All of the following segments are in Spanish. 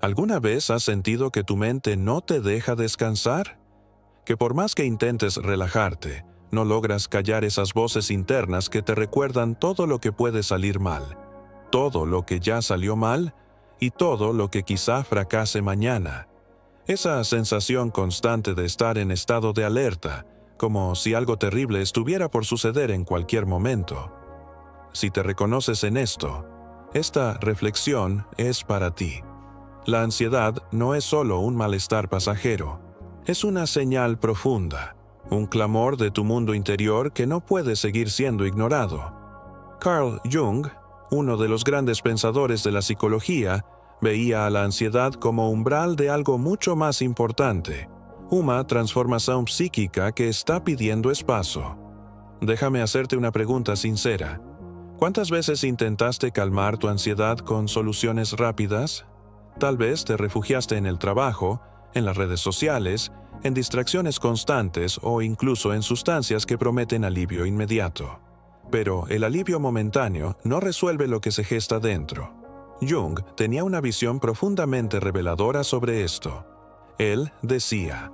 ¿Alguna vez has sentido que tu mente no te deja descansar? Que por más que intentes relajarte, no logras callar esas voces internas que te recuerdan todo lo que puede salir mal, todo lo que ya salió mal y todo lo que quizá fracase mañana. Esa sensación constante de estar en estado de alerta, como si algo terrible estuviera por suceder en cualquier momento. Si te reconoces en esto, esta reflexión es para ti. La ansiedad no es solo un malestar pasajero, es una señal profunda, un clamor de tu mundo interior que no puede seguir siendo ignorado. Carl Jung, uno de los grandes pensadores de la psicología, veía a la ansiedad como umbral de algo mucho más importante, una transformación psíquica que está pidiendo espacio. Déjame hacerte una pregunta sincera. ¿Cuántas veces intentaste calmar tu ansiedad con soluciones rápidas? Tal vez te refugiaste en el trabajo, en las redes sociales, en distracciones constantes o incluso en sustancias que prometen alivio inmediato. Pero el alivio momentáneo no resuelve lo que se gesta dentro. Jung tenía una visión profundamente reveladora sobre esto. Él decía: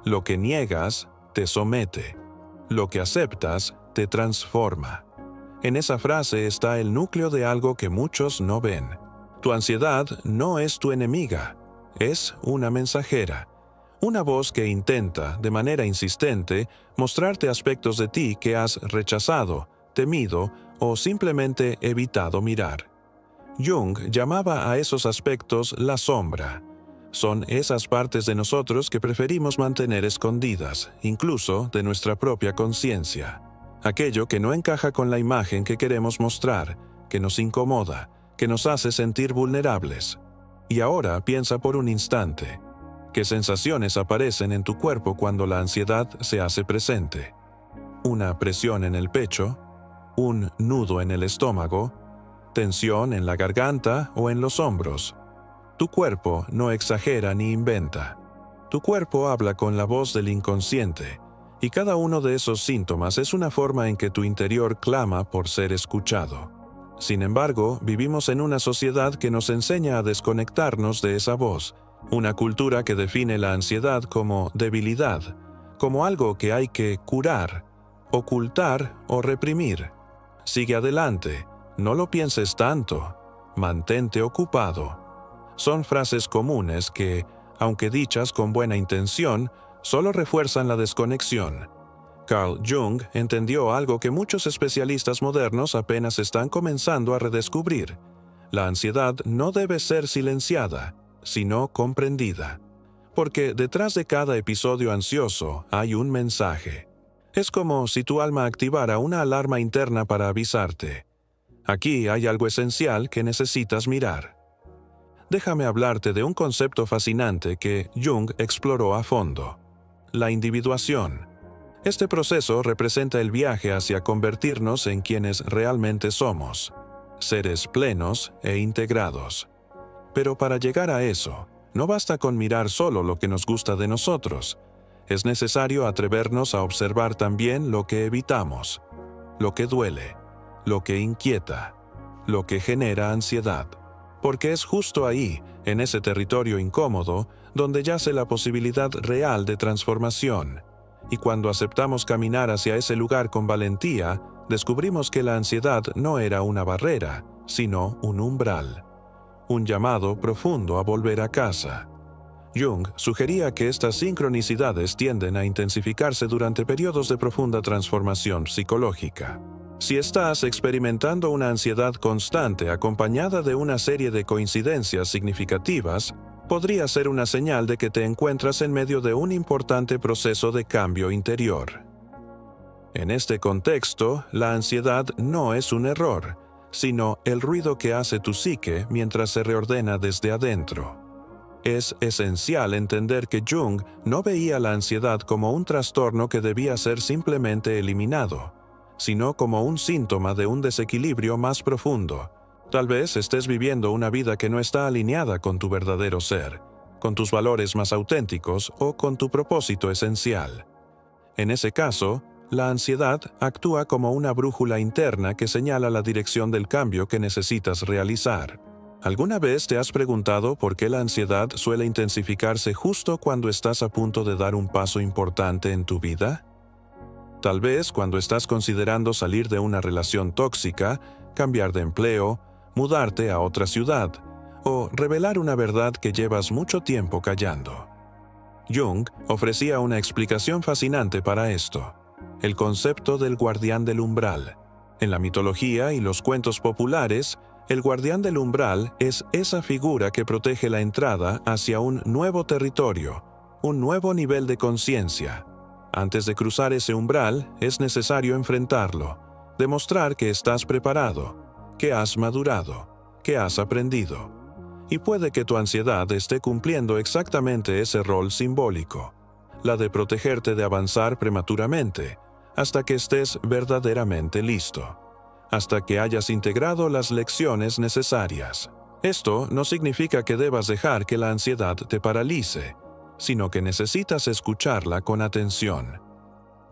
lo que niegas te somete, lo que aceptas te transforma. En esa frase está el núcleo de algo que muchos no ven. Tu ansiedad no es tu enemiga, es una mensajera. Una voz que intenta, de manera insistente, mostrarte aspectos de ti que has rechazado, temido o simplemente evitado mirar. Jung llamaba a esos aspectos la sombra. Son esas partes de nosotros que preferimos mantener escondidas, incluso de nuestra propia conciencia. Aquello que no encaja con la imagen que queremos mostrar, que nos incomoda, que nos hace sentir vulnerables. Y ahora piensa por un instante, ¿qué sensaciones aparecen en tu cuerpo cuando la ansiedad se hace presente? ¿Una presión en el pecho? ¿Un nudo en el estómago? ¿Tensión en la garganta o en los hombros? Tu cuerpo no exagera ni inventa. Tu cuerpo habla con la voz del inconsciente, y cada uno de esos síntomas es una forma en que tu interior clama por ser escuchado. Sin embargo, vivimos en una sociedad que nos enseña a desconectarnos de esa voz, una cultura que define la ansiedad como debilidad, como algo que hay que curar, ocultar o reprimir. Sigue adelante, no lo pienses tanto, mantente ocupado. Son frases comunes que, aunque dichas con buena intención, solo refuerzan la desconexión. Carl Jung entendió algo que muchos especialistas modernos apenas están comenzando a redescubrir. La ansiedad no debe ser silenciada, sino comprendida. Porque detrás de cada episodio ansioso hay un mensaje. Es como si tu alma activara una alarma interna para avisarte: aquí hay algo esencial que necesitas mirar. Déjame hablarte de un concepto fascinante que Jung exploró a fondo: la individuación. Este proceso representa el viaje hacia convertirnos en quienes realmente somos, seres plenos e integrados. Pero para llegar a eso, no basta con mirar solo lo que nos gusta de nosotros. Es necesario atrevernos a observar también lo que evitamos, lo que duele, lo que inquieta, lo que genera ansiedad. Porque es justo ahí, en ese territorio incómodo, donde yace la posibilidad real de transformación. Y cuando aceptamos caminar hacia ese lugar con valentía, descubrimos que la ansiedad no era una barrera, sino un umbral. Un llamado profundo a volver a casa. Jung sugería que estas sincronicidades tienden a intensificarse durante periodos de profunda transformación psicológica. Si estás experimentando una ansiedad constante acompañada de una serie de coincidencias significativas, podría ser una señal de que te encuentras en medio de un importante proceso de cambio interior. En este contexto, la ansiedad no es un error, sino el ruido que hace tu psique mientras se reordena desde adentro. Es esencial entender que Jung no veía la ansiedad como un trastorno que debía ser simplemente eliminado, sino como un síntoma de un desequilibrio más profundo. Tal vez estés viviendo una vida que no está alineada con tu verdadero ser, con tus valores más auténticos o con tu propósito esencial. En ese caso, la ansiedad actúa como una brújula interna que señala la dirección del cambio que necesitas realizar. ¿Alguna vez te has preguntado por qué la ansiedad suele intensificarse justo cuando estás a punto de dar un paso importante en tu vida? Tal vez cuando estás considerando salir de una relación tóxica, cambiar de empleo, mudarte a otra ciudad, o revelar una verdad que llevas mucho tiempo callando. Jung ofrecía una explicación fascinante para esto: el concepto del guardián del umbral. En la mitología y los cuentos populares, el guardián del umbral es esa figura que protege la entrada hacia un nuevo territorio, un nuevo nivel de conciencia. Antes de cruzar ese umbral, es necesario enfrentarlo, demostrar que estás preparado, que has madurado, que has aprendido. Y puede que tu ansiedad esté cumpliendo exactamente ese rol simbólico, la de protegerte de avanzar prematuramente, hasta que estés verdaderamente listo, hasta que hayas integrado las lecciones necesarias. Esto no significa que debas dejar que la ansiedad te paralice, sino que necesitas escucharla con atención.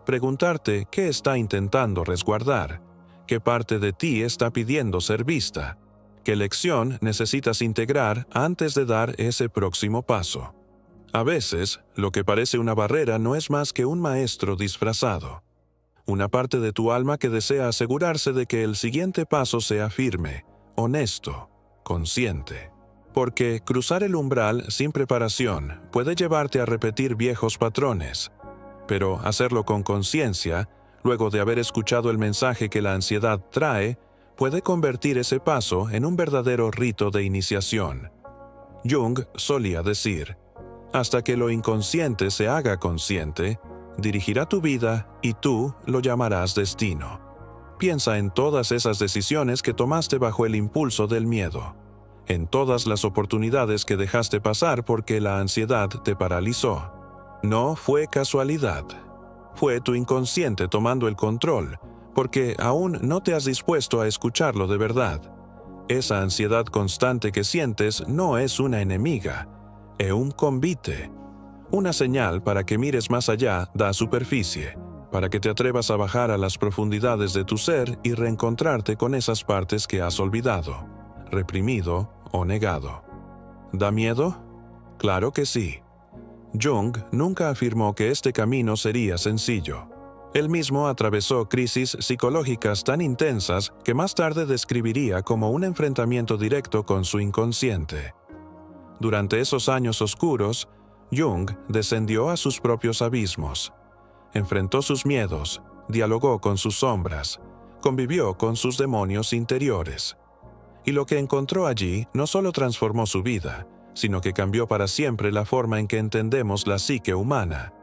Preguntarte qué está intentando resguardar, qué parte de ti está pidiendo ser vista, qué lección necesitas integrar antes de dar ese próximo paso. A veces, lo que parece una barrera no es más que un maestro disfrazado. Una parte de tu alma que desea asegurarse de que el siguiente paso sea firme, honesto, consciente. Porque cruzar el umbral sin preparación puede llevarte a repetir viejos patrones, pero hacerlo con conciencia, luego de haber escuchado el mensaje que la ansiedad trae, puede convertir ese paso en un verdadero rito de iniciación. Jung solía decir: hasta que lo inconsciente se haga consciente, dirigirá tu vida y tú lo llamarás destino. Piensa en todas esas decisiones que tomaste bajo el impulso del miedo, en todas las oportunidades que dejaste pasar porque la ansiedad te paralizó. No fue casualidad. Fue tu inconsciente tomando el control, porque aún no te has dispuesto a escucharlo de verdad. Esa ansiedad constante que sientes no es una enemiga, es un convite. Una señal para que mires más allá da superficie, para que te atrevas a bajar a las profundidades de tu ser y reencontrarte con esas partes que has olvidado, reprimido o negado. ¿Da miedo? Claro que sí. Jung nunca afirmó que este camino sería sencillo. Él mismo atravesó crisis psicológicas tan intensas que más tarde describiría como un enfrentamiento directo con su inconsciente. Durante esos años oscuros, Jung descendió a sus propios abismos. Enfrentó sus miedos, dialogó con sus sombras, convivió con sus demonios interiores. Y lo que encontró allí no solo transformó su vida, sino que cambió para siempre la forma en que entendemos la psique humana.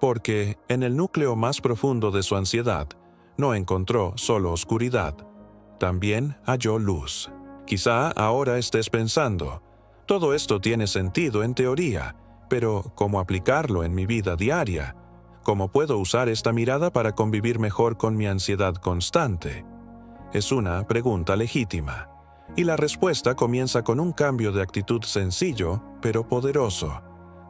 Porque, en el núcleo más profundo de su ansiedad, no encontró solo oscuridad, también halló luz. Quizá ahora estés pensando: todo esto tiene sentido en teoría, pero ¿cómo aplicarlo en mi vida diaria? ¿Cómo puedo usar esta mirada para convivir mejor con mi ansiedad constante? Es una pregunta legítima. Y la respuesta comienza con un cambio de actitud sencillo, pero poderoso.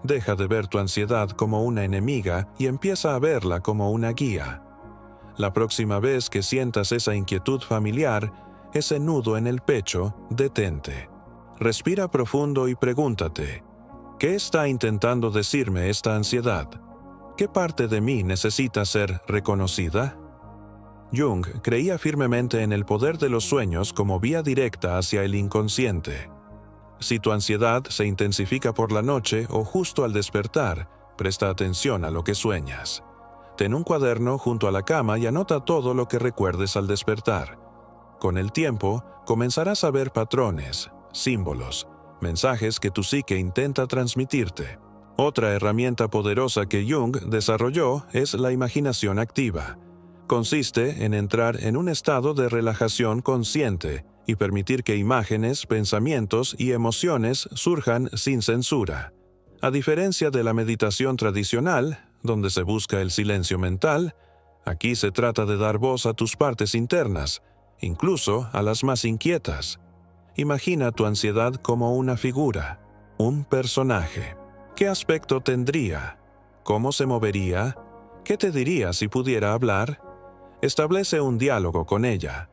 Deja de ver tu ansiedad como una enemiga y empieza a verla como una guía. La próxima vez que sientas esa inquietud familiar, ese nudo en el pecho, detente. Respira profundo y pregúntate: ¿qué está intentando decirme esta ansiedad? ¿Qué parte de mí necesita ser reconocida? Jung creía firmemente en el poder de los sueños como vía directa hacia el inconsciente. Si tu ansiedad se intensifica por la noche o justo al despertar, presta atención a lo que sueñas. Ten un cuaderno junto a la cama y anota todo lo que recuerdes al despertar. Con el tiempo, comenzarás a ver patrones, símbolos, mensajes que tu psique intenta transmitirte. Otra herramienta poderosa que Jung desarrolló es la imaginación activa. Consiste en entrar en un estado de relajación consciente y permitir que imágenes, pensamientos y emociones surjan sin censura. A diferencia de la meditación tradicional, donde se busca el silencio mental, aquí se trata de dar voz a tus partes internas, incluso a las más inquietas. Imagina tu ansiedad como una figura, un personaje. ¿Qué aspecto tendría? ¿Cómo se movería? ¿Qué te diría si pudiera hablar? Establece un diálogo con ella.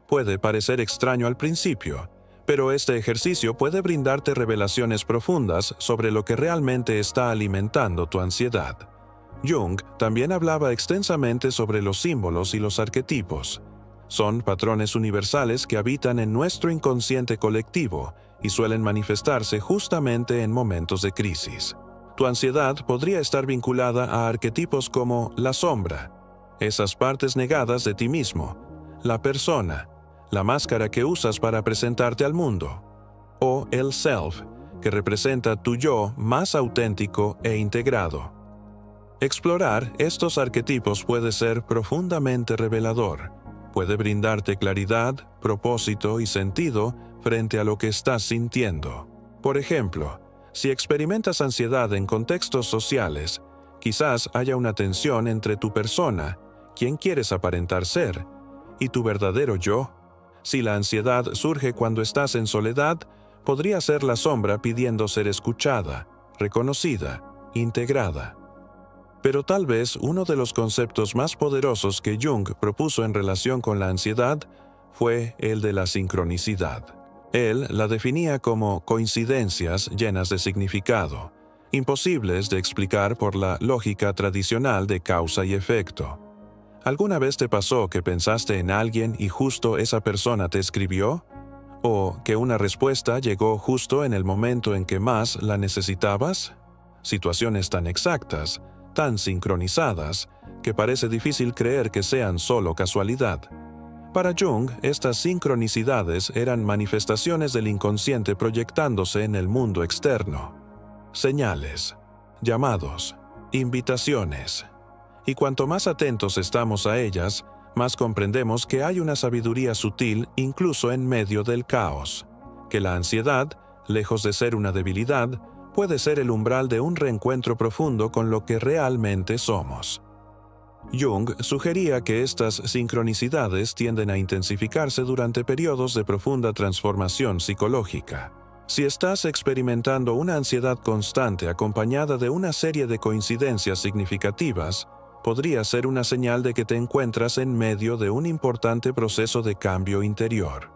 Puede parecer extraño al principio, Pero este ejercicio puede brindarte revelaciones profundas sobre lo que realmente está alimentando tu ansiedad. Jung también hablaba extensamente sobre los símbolos y los arquetipos. Son patrones universales que habitan en nuestro inconsciente colectivo y suelen manifestarse justamente en momentos de crisis. Tu ansiedad podría estar vinculada a arquetipos como la sombra, esas partes negadas de ti mismo, la persona, la máscara que usas para presentarte al mundo, o el self, que representa tu yo más auténtico e integrado. Explorar estos arquetipos puede ser profundamente revelador. Puede brindarte claridad, propósito y sentido frente a lo que estás sintiendo. Por ejemplo, si experimentas ansiedad en contextos sociales, quizás haya una tensión entre tu persona, quien quieres aparentar ser, y tu verdadero yo. Si la ansiedad surge cuando estás en soledad, podría ser la sombra pidiendo ser escuchada, reconocida, integrada. Pero tal vez uno de los conceptos más poderosos que Jung propuso en relación con la ansiedad fue el de la sincronicidad. Él la definía como coincidencias llenas de significado, imposibles de explicar por la lógica tradicional de causa y efecto. ¿Alguna vez te pasó que pensaste en alguien y justo esa persona te escribió? ¿O que una respuesta llegó justo en el momento en que más la necesitabas? Situaciones tan exactas, tan sincronizadas, que parece difícil creer que sean solo casualidad. Para Jung, estas sincronicidades eran manifestaciones del inconsciente proyectándose en el mundo externo. Señales, llamados, invitaciones. Y cuanto más atentos estamos a ellas, más comprendemos que hay una sabiduría sutil incluso en medio del caos, que la ansiedad, lejos de ser una debilidad, puede ser el umbral de un reencuentro profundo con lo que realmente somos. Jung sugería que estas sincronicidades tienden a intensificarse durante periodos de profunda transformación psicológica. Si estás experimentando una ansiedad constante acompañada de una serie de coincidencias significativas, podría ser una señal de que te encuentras en medio de un importante proceso de cambio interior.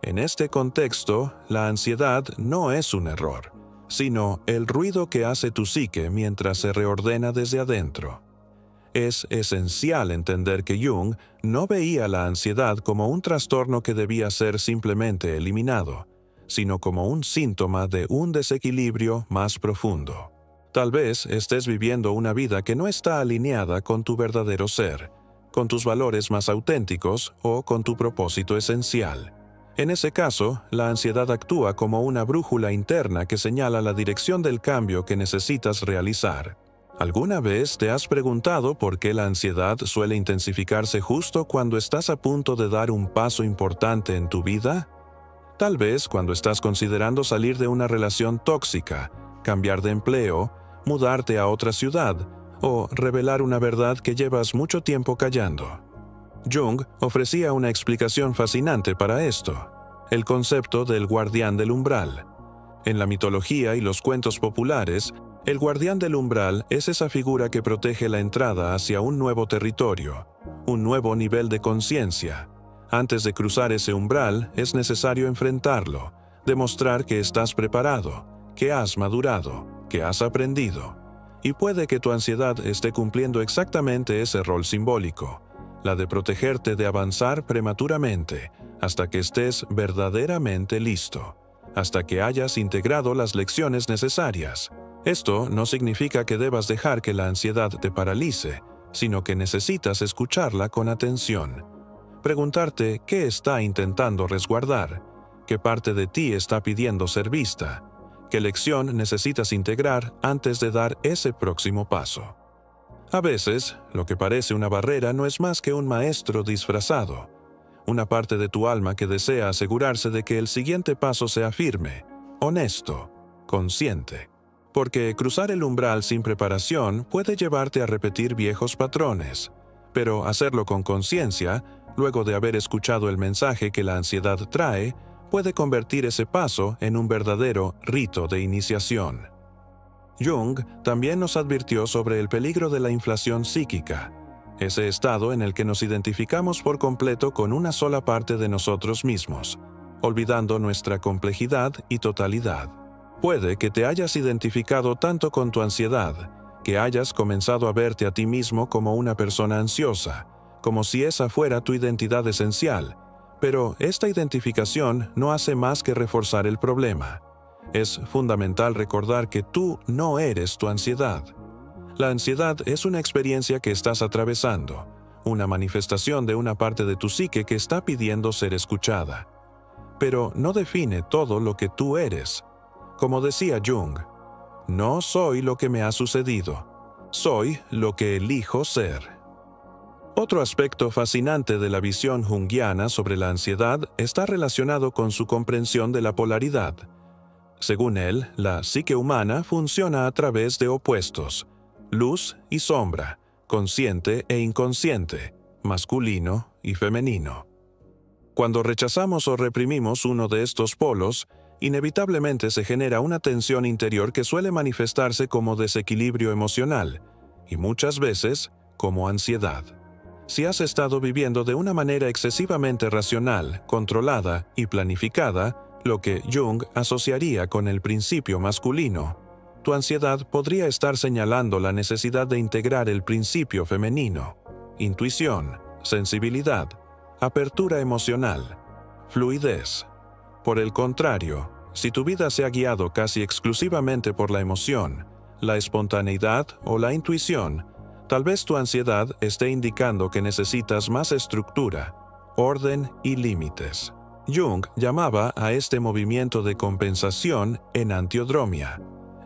En este contexto, la ansiedad no es un error, sino el ruido que hace tu psique mientras se reordena desde adentro. Es esencial entender que Jung no veía la ansiedad como un trastorno que debía ser simplemente eliminado, sino como un síntoma de un desequilibrio más profundo. Tal vez estés viviendo una vida que no está alineada con tu verdadero ser, con tus valores más auténticos o con tu propósito esencial. En ese caso, la ansiedad actúa como una brújula interna que señala la dirección del cambio que necesitas realizar. ¿Alguna vez te has preguntado por qué la ansiedad suele intensificarse justo cuando estás a punto de dar un paso importante en tu vida? Tal vez cuando estás considerando salir de una relación tóxica, cambiar de empleo, mudarte a otra ciudad o revelar una verdad que llevas mucho tiempo callando. Jung ofrecía una explicación fascinante para esto: el concepto del guardián del umbral. En la mitología y los cuentos populares, el guardián del umbral es esa figura que protege la entrada hacia un nuevo territorio, un nuevo nivel de conciencia. Antes de cruzar ese umbral, es necesario enfrentarlo, demostrar que estás preparado, que has madurado, que has aprendido. Y puede que tu ansiedad esté cumpliendo exactamente ese rol simbólico, la de protegerte de avanzar prematuramente, hasta que estés verdaderamente listo, hasta que hayas integrado las lecciones necesarias. Esto no significa que debas dejar que la ansiedad te paralice, sino que necesitas escucharla con atención. Preguntarte qué está intentando resguardar, qué parte de ti está pidiendo ser vista, qué lección necesitas integrar antes de dar ese próximo paso. A veces, lo que parece una barrera no es más que un maestro disfrazado, una parte de tu alma que desea asegurarse de que el siguiente paso sea firme, honesto, consciente. Porque cruzar el umbral sin preparación puede llevarte a repetir viejos patrones, pero hacerlo con conciencia, luego de haber escuchado el mensaje que la ansiedad trae, puede convertir ese paso en un verdadero rito de iniciación. Jung también nos advirtió sobre el peligro de la inflación psíquica, ese estado en el que nos identificamos por completo con una sola parte de nosotros mismos, olvidando nuestra complejidad y totalidad. Puede que te hayas identificado tanto con tu ansiedad, que hayas comenzado a verte a ti mismo como una persona ansiosa, como si esa fuera tu identidad esencial, pero esta identificación no hace más que reforzar el problema. Es fundamental recordar que tú no eres tu ansiedad. La ansiedad es una experiencia que estás atravesando, una manifestación de una parte de tu psique que está pidiendo ser escuchada. Pero no define todo lo que tú eres. Como decía Jung, no soy lo que me ha sucedido, soy lo que elijo ser. Otro aspecto fascinante de la visión junguiana sobre la ansiedad está relacionado con su comprensión de la polaridad. Según él, la psique humana funciona a través de opuestos, luz y sombra, consciente e inconsciente, masculino y femenino. Cuando rechazamos o reprimimos uno de estos polos, inevitablemente se genera una tensión interior que suele manifestarse como desequilibrio emocional y muchas veces como ansiedad. Si has estado viviendo de una manera excesivamente racional, controlada y planificada, lo que Jung asociaría con el principio masculino, tu ansiedad podría estar señalando la necesidad de integrar el principio femenino, intuición, sensibilidad, apertura emocional, fluidez. Por el contrario, si tu vida se ha guiado casi exclusivamente por la emoción, la espontaneidad o la intuición, tal vez tu ansiedad esté indicando que necesitas más estructura, orden y límites. Jung llamaba a este movimiento de compensación enantiodromia,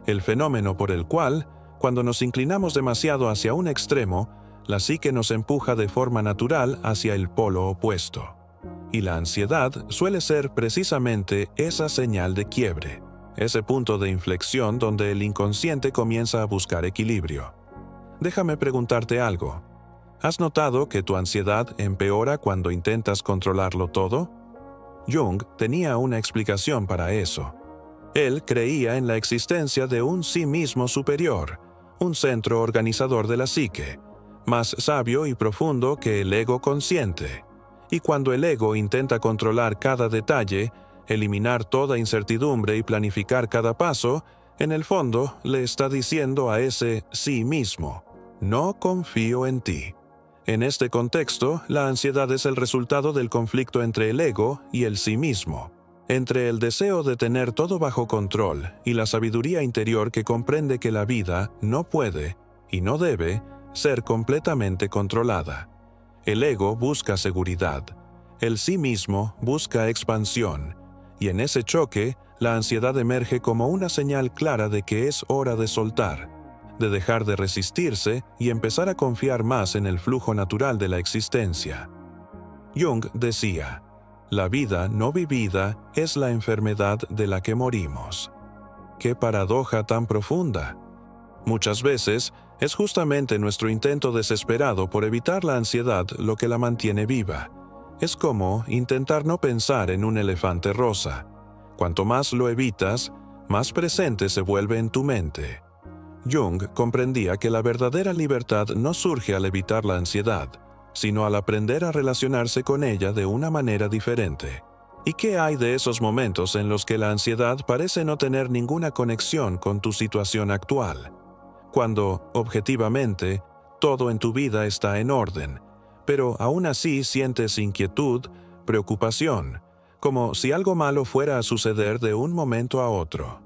el fenómeno por el cual, cuando nos inclinamos demasiado hacia un extremo, la psique nos empuja de forma natural hacia el polo opuesto. Y la ansiedad suele ser precisamente esa señal de quiebre, ese punto de inflexión donde el inconsciente comienza a buscar equilibrio. Déjame preguntarte algo. ¿Has notado que tu ansiedad empeora cuando intentas controlarlo todo? Jung tenía una explicación para eso. Él creía en la existencia de un sí mismo superior, un centro organizador de la psique, más sabio y profundo que el ego consciente. Y cuando el ego intenta controlar cada detalle, eliminar toda incertidumbre y planificar cada paso, en el fondo le está diciendo a ese sí mismo, no confío en ti. En este contexto, la ansiedad es el resultado del conflicto entre el ego y el sí mismo, entre el deseo de tener todo bajo control y la sabiduría interior que comprende que la vida no puede y no debe ser completamente controlada. El ego busca seguridad, el sí mismo busca expansión, y en ese choque, la ansiedad emerge como una señal clara de que es hora de soltar, de dejar de resistirse y empezar a confiar más en el flujo natural de la existencia. Jung decía, la vida no vivida es la enfermedad de la que morimos. ¡Qué paradoja tan profunda! Muchas veces, es justamente nuestro intento desesperado por evitar la ansiedad lo que la mantiene viva. Es como intentar no pensar en un elefante rosa. Cuanto más lo evitas, más presente se vuelve en tu mente. Jung comprendía que la verdadera libertad no surge al evitar la ansiedad, sino al aprender a relacionarse con ella de una manera diferente. ¿Y qué hay de esos momentos en los que la ansiedad parece no tener ninguna conexión con tu situación actual? Cuando, objetivamente, todo en tu vida está en orden, pero aún así sientes inquietud, preocupación, como si algo malo fuera a suceder de un momento a otro.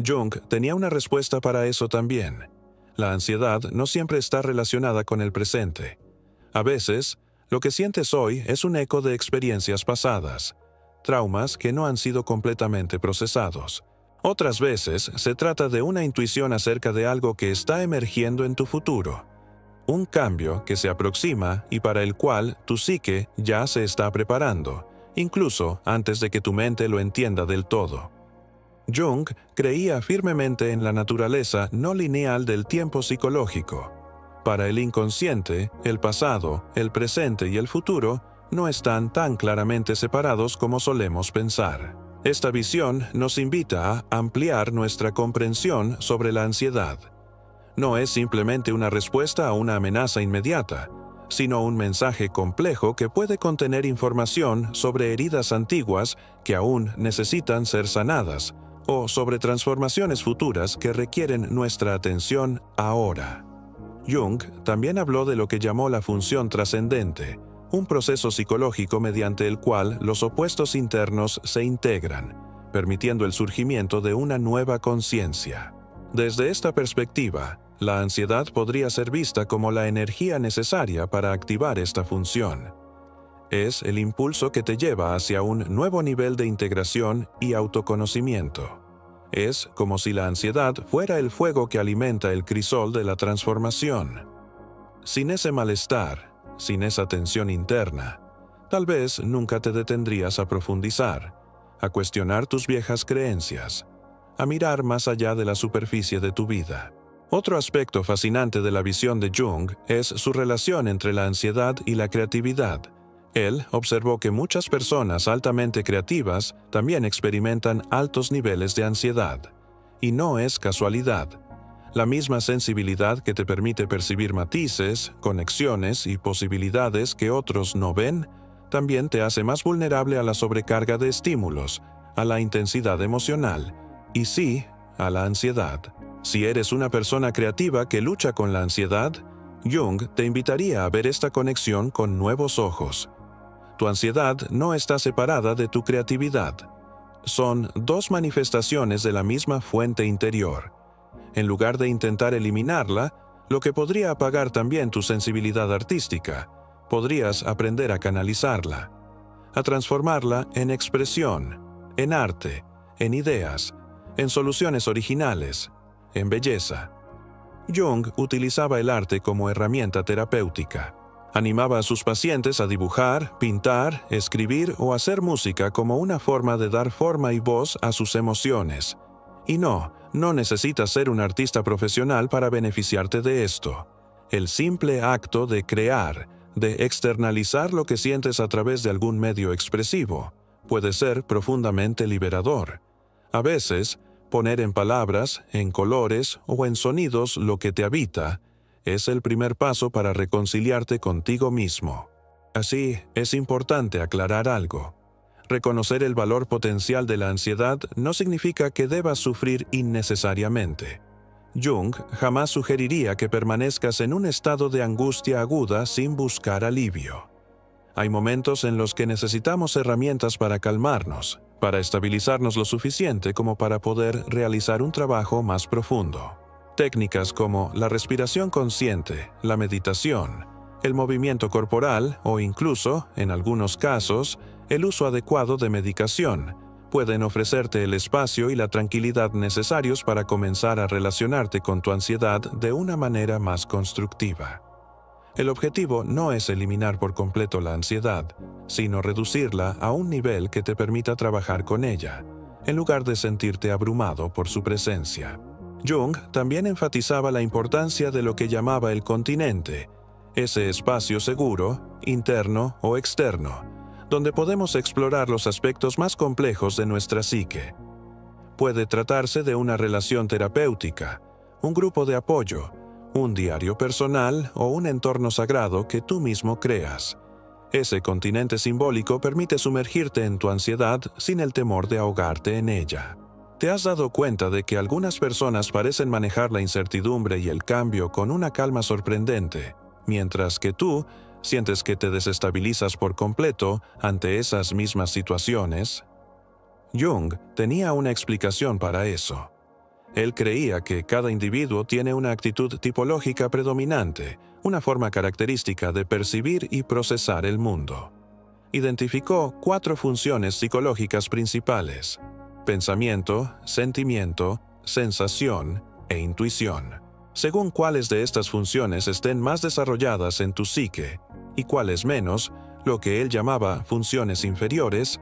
Jung tenía una respuesta para eso también. La ansiedad no siempre está relacionada con el presente. A veces, lo que sientes hoy es un eco de experiencias pasadas, traumas que no han sido completamente procesados. Otras veces, se trata de una intuición acerca de algo que está emergiendo en tu futuro. Un cambio que se aproxima y para el cual tu psique ya se está preparando, incluso antes de que tu mente lo entienda del todo. Jung creía firmemente en la naturaleza no lineal del tiempo psicológico. Para el inconsciente, el pasado, el presente y el futuro no están tan claramente separados como solemos pensar. Esta visión nos invita a ampliar nuestra comprensión sobre la ansiedad. No es simplemente una respuesta a una amenaza inmediata, sino un mensaje complejo que puede contener información sobre heridas antiguas que aún necesitan ser sanadas, o sobre transformaciones futuras que requieren nuestra atención ahora. Jung también habló de lo que llamó la función trascendente, un proceso psicológico mediante el cual los opuestos internos se integran, permitiendo el surgimiento de una nueva conciencia. Desde esta perspectiva, la ansiedad podría ser vista como la energía necesaria para activar esta función. Es el impulso que te lleva hacia un nuevo nivel de integración y autoconocimiento. Es como si la ansiedad fuera el fuego que alimenta el crisol de la transformación. Sin ese malestar, sin esa tensión interna, tal vez nunca te detendrías a profundizar, a cuestionar tus viejas creencias, a mirar más allá de la superficie de tu vida. Otro aspecto fascinante de la visión de Jung es su relación entre la ansiedad y la creatividad. Él observó que muchas personas altamente creativas también experimentan altos niveles de ansiedad. Y no es casualidad. La misma sensibilidad que te permite percibir matices, conexiones y posibilidades que otros no ven, también te hace más vulnerable a la sobrecarga de estímulos, a la intensidad emocional y sí, a la ansiedad. Si eres una persona creativa que lucha con la ansiedad, Jung te invitaría a ver esta conexión con nuevos ojos. Tu ansiedad no está separada de tu creatividad. Son dos manifestaciones de la misma fuente interior. En lugar de intentar eliminarla, lo que podría apagar también tu sensibilidad artística, podrías aprender a canalizarla, a transformarla en expresión, en arte, en ideas, en soluciones originales, en belleza. Jung utilizaba el arte como herramienta terapéutica. Animaba a sus pacientes a dibujar, pintar, escribir o hacer música como una forma de dar forma y voz a sus emociones. Y no necesitas ser un artista profesional para beneficiarte de esto. El simple acto de crear, de externalizar lo que sientes a través de algún medio expresivo, puede ser profundamente liberador. A veces, poner en palabras, en colores o en sonidos lo que te habita es el primer paso para reconciliarte contigo mismo. Así, es importante aclarar algo. Reconocer el valor potencial de la ansiedad no significa que debas sufrir innecesariamente. Jung jamás sugeriría que permanezcas en un estado de angustia aguda sin buscar alivio. Hay momentos en los que necesitamos herramientas para calmarnos, para estabilizarnos lo suficiente como para poder realizar un trabajo más profundo. Técnicas como la respiración consciente, la meditación, el movimiento corporal o incluso, en algunos casos, el uso adecuado de medicación pueden ofrecerte el espacio y la tranquilidad necesarios para comenzar a relacionarte con tu ansiedad de una manera más constructiva. El objetivo no es eliminar por completo la ansiedad, sino reducirla a un nivel que te permita trabajar con ella, en lugar de sentirte abrumado por su presencia. Jung también enfatizaba la importancia de lo que llamaba el continente, ese espacio seguro, interno o externo, donde podemos explorar los aspectos más complejos de nuestra psique. Puede tratarse de una relación terapéutica, un grupo de apoyo, un diario personal o un entorno sagrado que tú mismo creas. Ese continente simbólico permite sumergirte en tu ansiedad sin el temor de ahogarte en ella. ¿Te has dado cuenta de que algunas personas parecen manejar la incertidumbre y el cambio con una calma sorprendente, mientras que tú sientes que te desestabilizas por completo ante esas mismas situaciones? Jung tenía una explicación para eso. Él creía que cada individuo tiene una actitud tipológica predominante, una forma característica de percibir y procesar el mundo. Identificó 4 funciones psicológicas principales: pensamiento, sentimiento, sensación e intuición. Según cuáles de estas funciones estén más desarrolladas en tu psique y cuáles menos, lo que él llamaba funciones inferiores,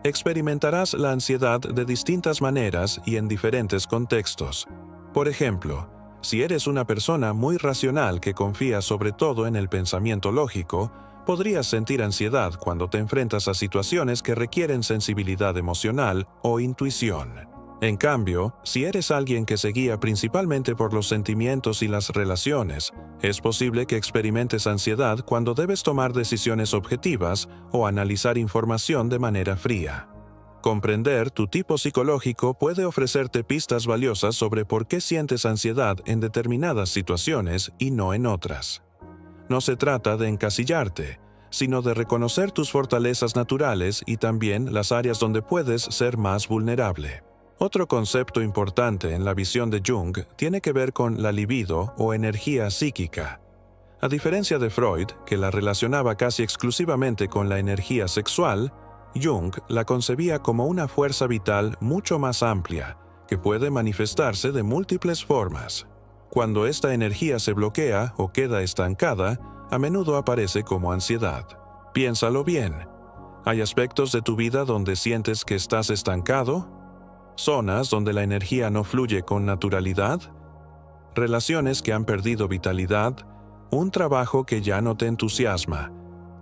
experimentarás la ansiedad de distintas maneras y en diferentes contextos. Por ejemplo, si eres una persona muy racional que confía sobre todo en el pensamiento lógico, podrías sentir ansiedad cuando te enfrentas a situaciones que requieren sensibilidad emocional o intuición. En cambio, si eres alguien que se guía principalmente por los sentimientos y las relaciones, Es posible que experimentes ansiedad cuando debes tomar decisiones objetivas o analizar información de manera fría. Comprender tu tipo psicológico puede ofrecerte pistas valiosas sobre por qué sientes ansiedad en determinadas situaciones y no en otras. No se trata de encasillarte, sino de reconocer tus fortalezas naturales y también las áreas donde puedes ser más vulnerable. Otro concepto importante en la visión de Jung tiene que ver con la libido o energía psíquica. A diferencia de Freud, que la relacionaba casi exclusivamente con la energía sexual, Jung la concebía como una fuerza vital mucho más amplia, que puede manifestarse de múltiples formas. Cuando esta energía se bloquea o queda estancada, a menudo aparece como ansiedad. Piénsalo bien. ¿Hay aspectos de tu vida donde sientes que estás estancado? ¿Zonas donde la energía no fluye con naturalidad? ¿Relaciones que han perdido vitalidad? ¿Un trabajo que ya no te entusiasma?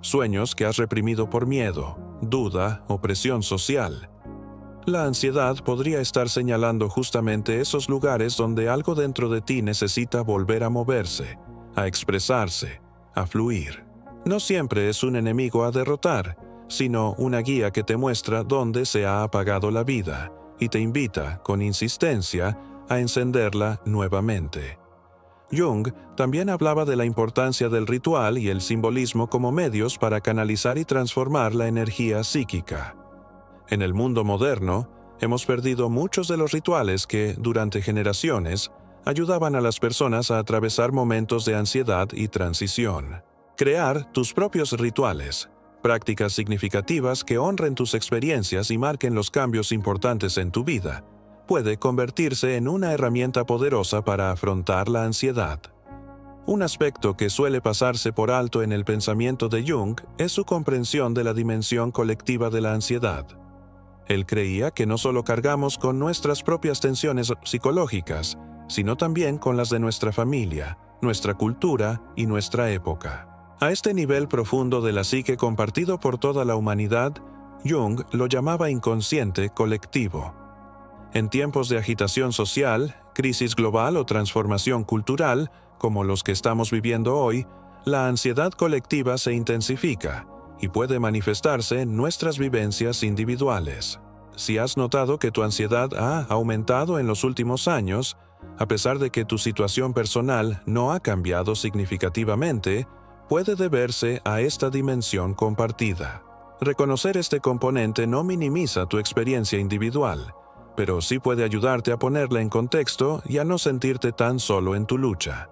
¿Sueños que has reprimido por miedo, duda o presión social? La ansiedad podría estar señalando justamente esos lugares donde algo dentro de ti necesita volver a moverse, a expresarse, a fluir. No siempre es un enemigo a derrotar, sino una guía que te muestra dónde se ha apagado la vida y te invita, con insistencia, a encenderla nuevamente. Jung también hablaba de la importancia del ritual y el simbolismo como medios para canalizar y transformar la energía psíquica. En el mundo moderno, hemos perdido muchos de los rituales que, durante generaciones, ayudaban a las personas a atravesar momentos de ansiedad y transición. Crear tus propios rituales, prácticas significativas que honren tus experiencias y marquen los cambios importantes en tu vida, puede convertirse en una herramienta poderosa para afrontar la ansiedad. Un aspecto que suele pasarse por alto en el pensamiento de Jung es su comprensión de la dimensión colectiva de la ansiedad. Él creía que no solo cargamos con nuestras propias tensiones psicológicas, sino también con las de nuestra familia, nuestra cultura y nuestra época. A este nivel profundo de la psique compartido por toda la humanidad, Jung lo llamaba inconsciente colectivo. En tiempos de agitación social, crisis global o transformación cultural, como los que estamos viviendo hoy, la ansiedad colectiva se intensifica y puede manifestarse en nuestras vivencias individuales. Si has notado que tu ansiedad ha aumentado en los últimos años, a pesar de que tu situación personal no ha cambiado significativamente, puede deberse a esta dimensión compartida. Reconocer este componente no minimiza tu experiencia individual, pero sí puede ayudarte a ponerla en contexto y a no sentirte tan solo en tu lucha.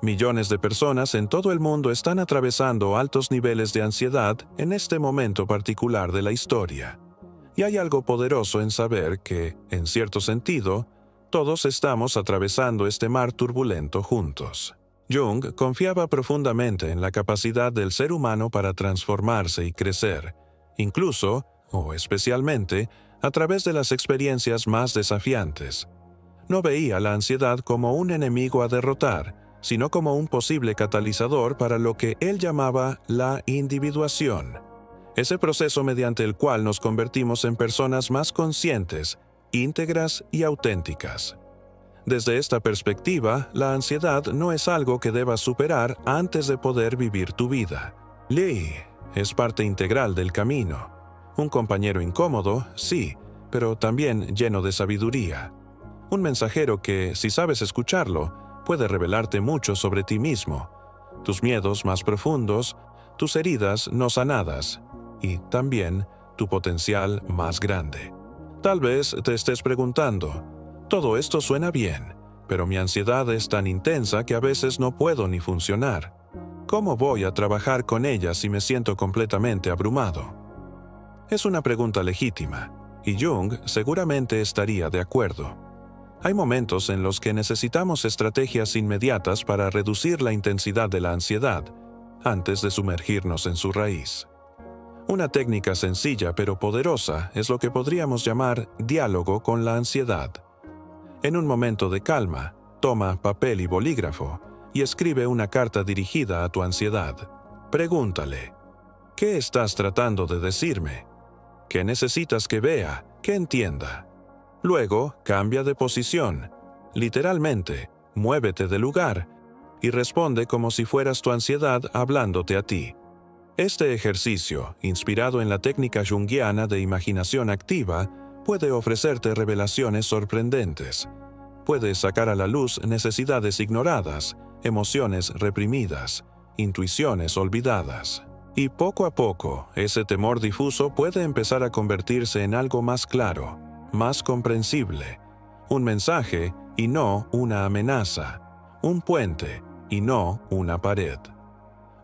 Millones de personas en todo el mundo están atravesando altos niveles de ansiedad en este momento particular de la historia. Y hay algo poderoso en saber que, en cierto sentido, todos estamos atravesando este mar turbulento juntos. Jung confiaba profundamente en la capacidad del ser humano para transformarse y crecer, incluso, o especialmente, a través de las experiencias más desafiantes. No veía la ansiedad como un enemigo a derrotar, sino como un posible catalizador para lo que él llamaba la individuación, ese proceso mediante el cual nos convertimos en personas más conscientes, íntegras y auténticas. Desde esta perspectiva, la ansiedad no es algo que debas superar antes de poder vivir tu vida. Lee es parte integral del camino. Un compañero incómodo, sí, pero también lleno de sabiduría. Un mensajero que, si sabes escucharlo, puede revelarte mucho sobre ti mismo, tus miedos más profundos, tus heridas no sanadas y también tu potencial más grande. Tal vez te estés preguntando, todo esto suena bien, pero mi ansiedad es tan intensa que a veces no puedo ni funcionar. ¿Cómo voy a trabajar con ella si me siento completamente abrumado? Es una pregunta legítima, y Jung seguramente estaría de acuerdo. Hay momentos en los que necesitamos estrategias inmediatas para reducir la intensidad de la ansiedad, antes de sumergirnos en su raíz. Una técnica sencilla pero poderosa es lo que podríamos llamar diálogo con la ansiedad. En un momento de calma, toma papel y bolígrafo y escribe una carta dirigida a tu ansiedad. Pregúntale, ¿qué estás tratando de decirme? ¿Qué necesitas que vea, que entienda? Luego, cambia de posición. Literalmente, muévete de lugar y responde como si fueras tu ansiedad hablándote a ti. Este ejercicio, inspirado en la técnica junguiana de imaginación activa, puede ofrecerte revelaciones sorprendentes. Puede sacar a la luz necesidades ignoradas, emociones reprimidas, intuiciones olvidadas. Y poco a poco, ese temor difuso puede empezar a convertirse en algo más claro, más comprensible. Un mensaje y no una amenaza. Un puente y no una pared.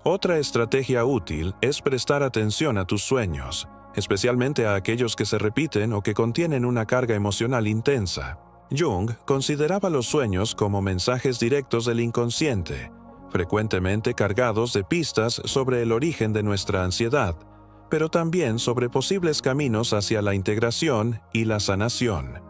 Otra estrategia útil es prestar atención a tus sueños, especialmente a aquellos que se repiten o que contienen una carga emocional intensa. Jung consideraba los sueños como mensajes directos del inconsciente, frecuentemente cargados de pistas sobre el origen de nuestra ansiedad, pero también sobre posibles caminos hacia la integración y la sanación.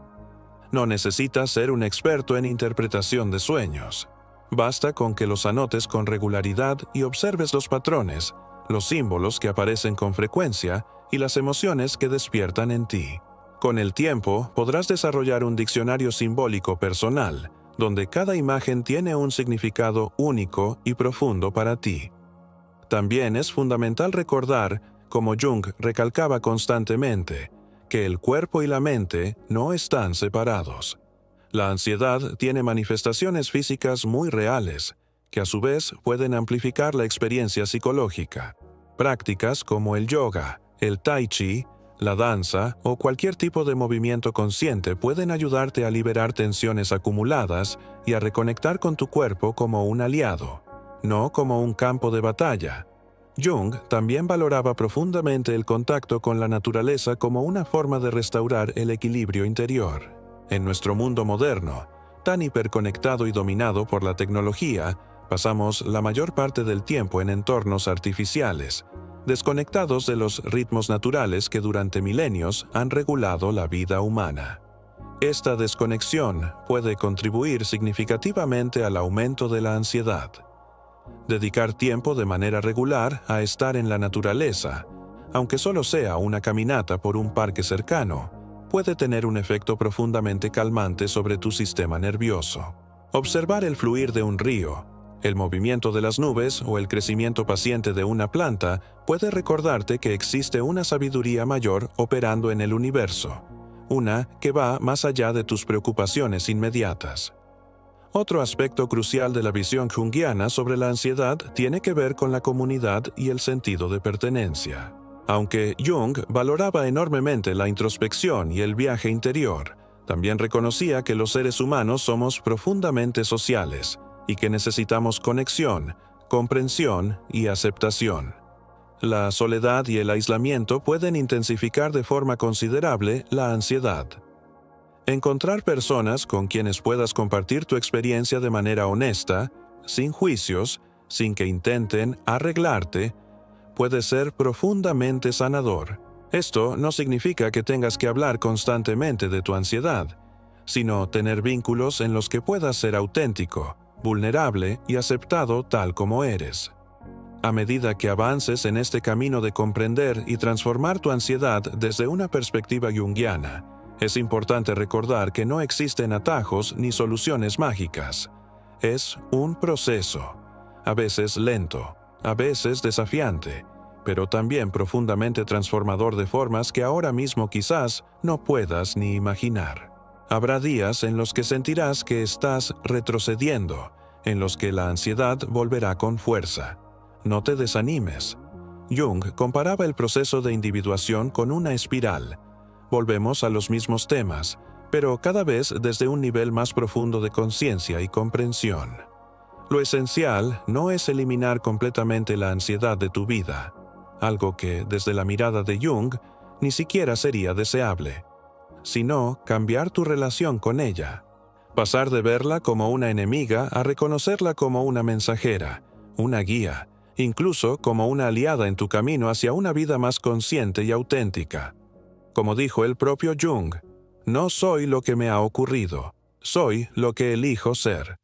No necesitas ser un experto en interpretación de sueños. Basta con que los anotes con regularidad y observes los patrones, los símbolos que aparecen con frecuencia y las emociones que despiertan en ti. Con el tiempo, podrás desarrollar un diccionario simbólico personal, donde cada imagen tiene un significado único y profundo para ti. También es fundamental recordar, como Jung recalcaba constantemente, que el cuerpo y la mente no están separados. La ansiedad tiene manifestaciones físicas muy reales, que a su vez pueden amplificar la experiencia psicológica. Prácticas como el yoga, el tai chi, la danza o cualquier tipo de movimiento consciente pueden ayudarte a liberar tensiones acumuladas y a reconectar con tu cuerpo como un aliado, no como un campo de batalla. Jung también valoraba profundamente el contacto con la naturaleza como una forma de restaurar el equilibrio interior. En nuestro mundo moderno, tan hiperconectado y dominado por la tecnología, pasamos la mayor parte del tiempo en entornos artificiales, desconectados de los ritmos naturales que durante milenios han regulado la vida humana. Esta desconexión puede contribuir significativamente al aumento de la ansiedad. Dedicar tiempo de manera regular a estar en la naturaleza, aunque solo sea una caminata por un parque cercano, puede tener un efecto profundamente calmante sobre tu sistema nervioso. Observar el fluir de un río, el movimiento de las nubes o el crecimiento paciente de una planta puede recordarte que existe una sabiduría mayor operando en el universo, una que va más allá de tus preocupaciones inmediatas. Otro aspecto crucial de la visión junguiana sobre la ansiedad tiene que ver con la comunidad y el sentido de pertenencia. Aunque Jung valoraba enormemente la introspección y el viaje interior, también reconocía que los seres humanos somos profundamente sociales y que necesitamos conexión, comprensión y aceptación. La soledad y el aislamiento pueden intensificar de forma considerable la ansiedad. Encontrar personas con quienes puedas compartir tu experiencia de manera honesta, sin juicios, sin que intenten arreglarte, puede ser profundamente sanador. Esto no significa que tengas que hablar constantemente de tu ansiedad, sino tener vínculos en los que puedas ser auténtico, vulnerable y aceptado tal como eres. A medida que avances en este camino de comprender y transformar tu ansiedad desde una perspectiva junguiana, es importante recordar que no existen atajos ni soluciones mágicas. Es un proceso, a veces lento, a veces desafiante, pero también profundamente transformador de formas que ahora mismo quizás no puedas ni imaginar. Habrá días en los que sentirás que estás retrocediendo, en los que la ansiedad volverá con fuerza. No te desanimes. Jung comparaba el proceso de individuación con una espiral. Volvemos a los mismos temas, pero cada vez desde un nivel más profundo de conciencia y comprensión. Lo esencial no es eliminar completamente la ansiedad de tu vida, algo que, desde la mirada de Jung, ni siquiera sería deseable, sino cambiar tu relación con ella. Pasar de verla como una enemiga a reconocerla como una mensajera, una guía, incluso como una aliada en tu camino hacia una vida más consciente y auténtica. Como dijo el propio Jung, no soy lo que me ha ocurrido, soy lo que elijo ser.